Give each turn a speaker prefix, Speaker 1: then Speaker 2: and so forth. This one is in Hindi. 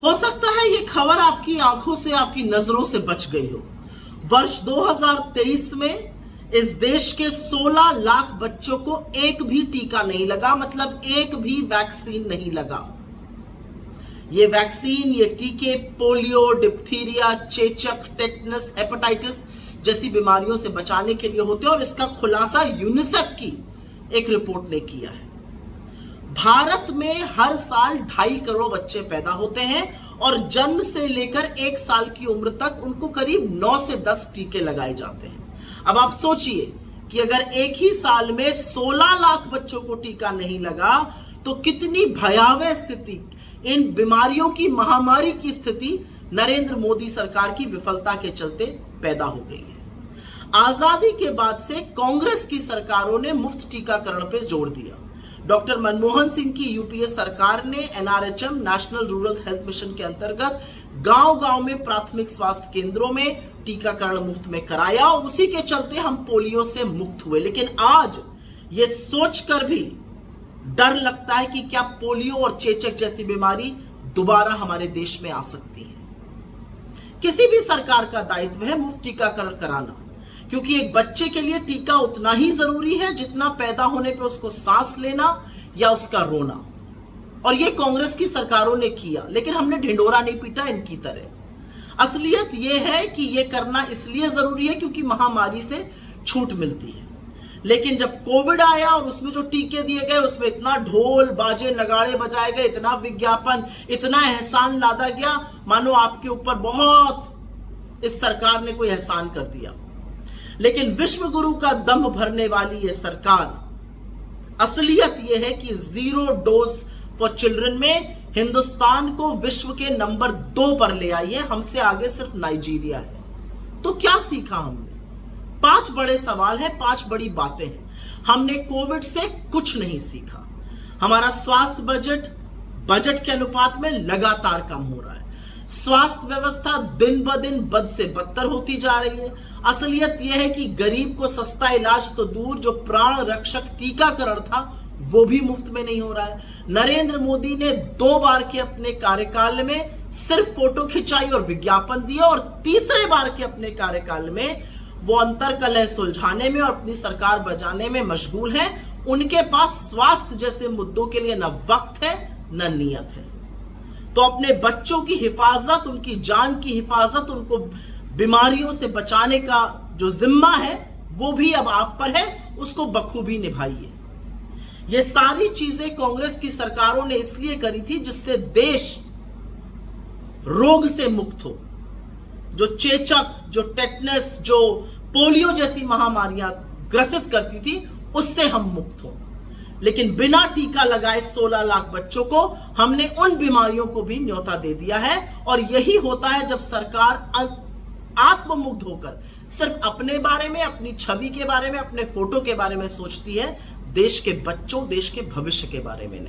Speaker 1: हो सकता है ये खबर आपकी आंखों से, आपकी नजरों से बच गई हो। वर्ष 2023 में इस देश के 16 लाख बच्चों को एक भी टीका नहीं लगा, मतलब एक भी वैक्सीन नहीं लगा। ये वैक्सीन, ये टीके पोलियो, डिप्थीरिया, चेचक, टेटनस, हेपेटाइटिस जैसी बीमारियों से बचाने के लिए होते हैं और इसका खुलासा यूनिसेफ की एक रिपोर्ट ने किया है। भारत में हर साल 2.5 करोड़ बच्चे पैदा होते हैं और जन्म से लेकर 1 साल की उम्र तक उनको करीब 9 से 10 टीके लगाए जाते हैं। अब आप सोचिए कि अगर एक ही साल में 16 लाख बच्चों को टीका नहीं लगा तो कितनी भयावह स्थिति, इन बीमारियों की महामारी की स्थिति नरेंद्र मोदी सरकार की विफलता के चलते पैदा हो गई है। आजादी के बाद से कांग्रेस की सरकारों ने मुफ्त टीकाकरण पर जोर दिया। डॉक्टर मनमोहन सिंह की यूपीए सरकार ने NRHM, national rural health mission के अंतर्गत गांव-गांव में प्राथमिक स्वास्थ्य केंद्रों में टीकाकरण मुफ्त में कराया और उसी के चलते हम पोलियो से मुक्त हुए। लेकिन आज ये सोचकर भी डर लगता है कि क्या पोलियो और चेचक जैसी बीमारी दोबारा हमारे देश में आ सकती है। किसी भी सरकार का दायित्व है मुफ्त टीकाकरण कराना, क्योंकि एक बच्चे के लिए टीका उतना ही जरूरी है जितना पैदा होने पर उसको सांस लेना या उसका रोना। और ये कांग्रेस की सरकारों ने किया, लेकिन हमने ढिंडोरा नहीं पीटा इनकी तरह। असलियत ये है कि ये करना इसलिए जरूरी है क्योंकि महामारी से छूट मिलती है। लेकिन जब कोविड आया और उसमें जो टीके दिए गए, उसमें इतना ढोल बाजे नगाड़े बजाए गए, इतना विज्ञापन, इतना एहसान लादा गया, मानो आपके ऊपर बहुत इस सरकार ने कोई एहसान कर दिया। लेकिन विश्व गुरु का दम भरने वाली ये सरकार, असलियत यह है कि 0 डोज फॉर चिल्ड्रन में हिंदुस्तान को विश्व के नंबर 2 पर ले आई है। हमसे आगे सिर्फ नाइजीरिया है। तो क्या सीखा हमने? 5 बड़े सवाल हैं, 5 बड़ी बातें हैं। हमने कोविड से कुछ नहीं सीखा। हमारा स्वास्थ्य बजट के अनुपात में लगातार कम हो रहा है। स्वास्थ्य व्यवस्था दिन ब दिन बद से बदतर होती जा रही है। असलियत यह है कि गरीब को सस्ता इलाज तो दूर, जो प्राण रक्षक टीकाकरण था वो भी मुफ्त में नहीं हो रहा है। नरेंद्र मोदी ने 2 बार के अपने कार्यकाल में सिर्फ फोटो खिंचाई और विज्ञापन दिया और तीसरे बार के अपने कार्यकाल में वो अंतरकलह सुलझाने में और अपनी सरकार बचाने में मशगूल है। उनके पास स्वास्थ्य जैसे मुद्दों के लिए न वक्त है न नियत है। तो अपने बच्चों की हिफाजत, उनकी जान की हिफाजत, उनको बीमारियों से बचाने का जो जिम्मा है वो भी अब आप पर है, उसको बखूबी निभाइए। ये सारी चीजें कांग्रेस की सरकारों ने इसलिए करी थी जिससे देश रोग से मुक्त हो। जो चेचक, जो टेटनस, जो पोलियो जैसी महामारियां ग्रसित करती थी, उससे हम मुक्त हो। लेकिन बिना टीका लगाए 16 लाख बच्चों को हमने उन बीमारियों को भी न्योता दे दिया है। और यही होता है जब सरकार आत्ममुग्ध होकर सिर्फ अपने बारे में, अपनी छवि के बारे में, अपने फोटो के बारे में सोचती है, देश के बच्चों, देश के भविष्य के बारे में नहीं।